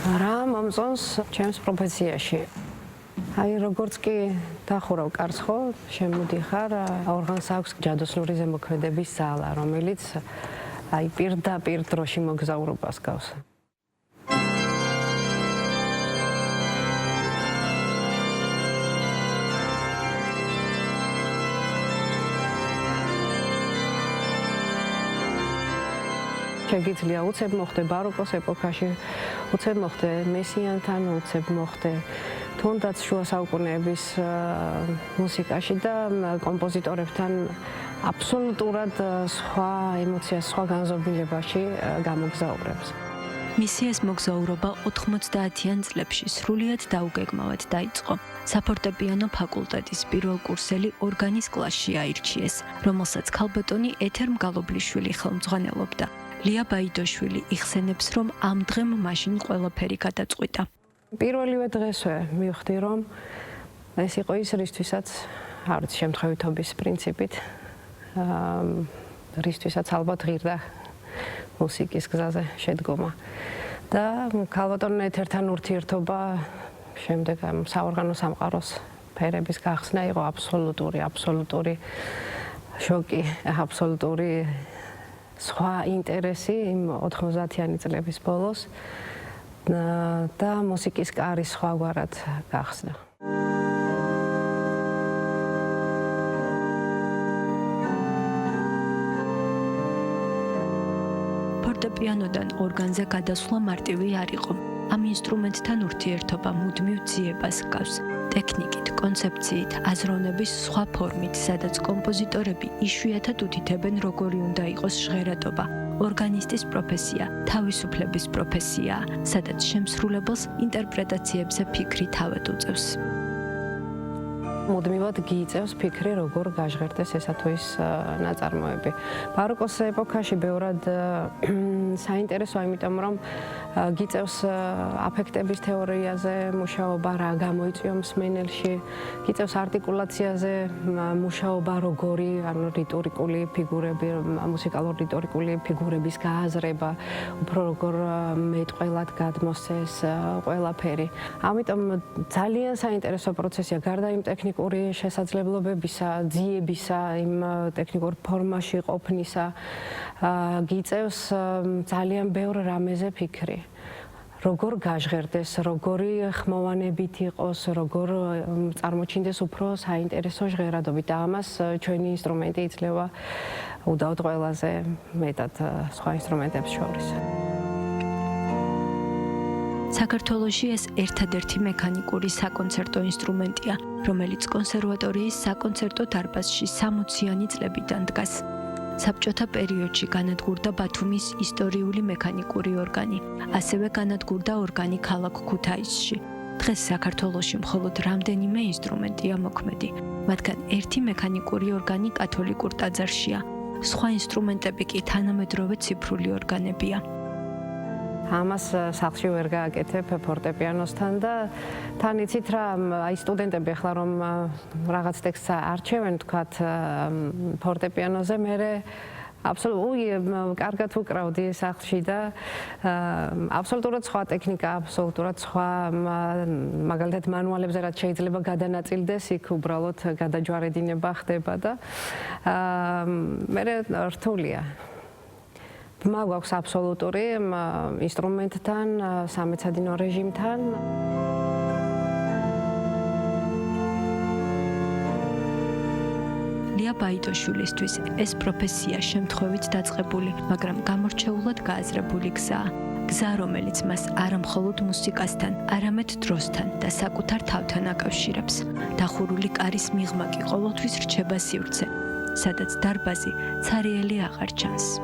რა მომწონს ჩემს პროფესიაში? აი როგორც კი დახურავ კარს ხო, შემოდიხარ, ორღანს აქვს ჯადოსნური ზემოქმედების ზალა, რომელიც აი პირდაპირ დროში მოგზაურობას გავს. შეგიძლია უცებ მოხდე ბაროკოს ეპოქაში, უცებ მოხდე მესიანთან, უცებ მოხდე თუნდაც შუა საუკუნეების მუსიკაში და კომპოზიტორებთან აბსოლუტურად სხვა ემოციას, სხვა განზომილებაში გამოგზაურებს. მისი ეს მოგზაურობა 90-იან წლებში სრულიად დაუგეგმავად დაიწყო. საფორტეპიანო ფაკულტეტის პირველ კურსელი ორგანის კლასში აირჩიეს, რომელსაც ქალბატონი ეთერ მგალობლიშვილი ხელმძღვანელობდა. ლია ბაიდოშვილი იხსენებს, რომ ამ დღემ მაშინ ყველაფერი გადაწყვიტა. პირველივე დღესვე მივხვდი, რომ ეს იყო ის, რისთვისაც არ ვიცი, შემთხვევითობის პრინციპით, რისთვისაც ალბათ ღირდა მუსიკის გზაზე შედგომა. და ქალბატონ ეთერთან ურთიერთობა შემდეგ საორგანო სამყაროს ფერების გახსნა იყო აბსოლუტური შოკი, აბსოლუტური სხვა ინტერესი იმ 90-იანი წლების ბოლოს და მუსიკის კარი სხვაგვარად გახსნა. ფორტეპიანოდან ორგანზე გადასვლა მარტივი არ იყო. ამ ინსტრუმენტთან ურთიერთობა მუდმივ ძიებას ჰგავს. ტექნიკით, კონცეფციით, აზროვნების სხვა ფორმით, სადაც კომპოზიტორები იშვიათად უთითებენ, როგორი უნდა იყოს ჟღერადობა. ორგანისტის პროფესია, თავისუფლების პროფესია, სადაც შემსრულებელს ინტერპრეტაციებზე ფიქრი თავად უწევს. მუდმივად გიიწევს ფიქრი, როგორ გაჟღერდეს ესა თუ ის ნაწარმოები. ბაროკოს ეპოქაში ბევრად საინტერესოა, იმიტომ რომ გიწევს აფექტების თეორიაზე მუშაობა, რა გამოიწვია მსმენელში, გიწევს არტიკულაციაზე მუშაობა, როგორი, ანუ რიტორიკული ფიგურები, მუსიკალურ-რიტორიკული ფიგურების გააზრება, უფრო როგორ მეტყველად გადმოსცეს ყველაფერი. ამიტომ ძალიან საინტერესო პროცესია, გარდა იმ ტექნიკური შესაძლებლობებისა, ძიებისა, იმ ტექნიკურ ფორმაში ყოფნისა, გიწევს ძალიან ბევრ რამეზე ფიქრი. როგორ გაჟღერდეს, როგორი ხმოვანებით იყოს, როგორ წარმოჩინდეს უფრო საინტერესო ჟღერადობით და ამას ჩვენი ინსტრუმენტი იძლევა უდავოდ ყველაზე მეტად სხვა ინსტრუმენტებს შორის. საქართველოში ეს ერთადერთი მექანიკური საკონცერტო ინსტრუმენტია, რომელიც კონსერვატორიის საკონცერტო დარბაზში 60-იანი წლებიდან დგას. საბჭოთა პერიოდში განადგურდა ბათუმის ისტორიული მექანიკური ორგანი, ასევე განადგურდა ორგანი ქალაქ ქუთაისში. დღეს საქართველოში მხოლოდ რამდენიმე ინსტრუმენტია მოქმედი, მათგან ერთი მექანიკური ორგანი კათოლიკურ ტაძარშია, სხვა ინსტრუმენტები კი თანამედროვე ციფრული ორგანებია. ამას სახლში ვერ გააკეთებ ფორტეპიანოსთან და თან იცით რა, აი სტუდენტები ახლა რომ რაღაც ტექსტს არჩევენ, თქვათ ფორტეპიანოზე, მე კარგად ვუკრავდი სახლში და აბსოლუტურად სხვა ტექნიკა, აბსოლუტურად სხვა, მაგალითად მანუალებზე რაც შეიძლება გადანაწილდეს, იქ უბრალოდ გადაჯვარედინება ხდება და მე რთულია. მაგვაქვს აბსოლუტური ინსტრუმენტთან, სამეცადინო რეჟიმთან. ლია ბაიდოშვილისთვის ეს პროფესია შემთხვევით დაწყებული, მაგრამ გამორჩეულად გააზრებული გზაა. გზა, რომელიც მას არა მხოლოდ მუსიკასთან, არამედ დროსთან და საკუთარ თავთან აკავშირებს. დახურული კარის მიღმა კი ყოველთვის რჩება სივრცე, სადაც დარბაზი ცარიელი აღარ ჩანს.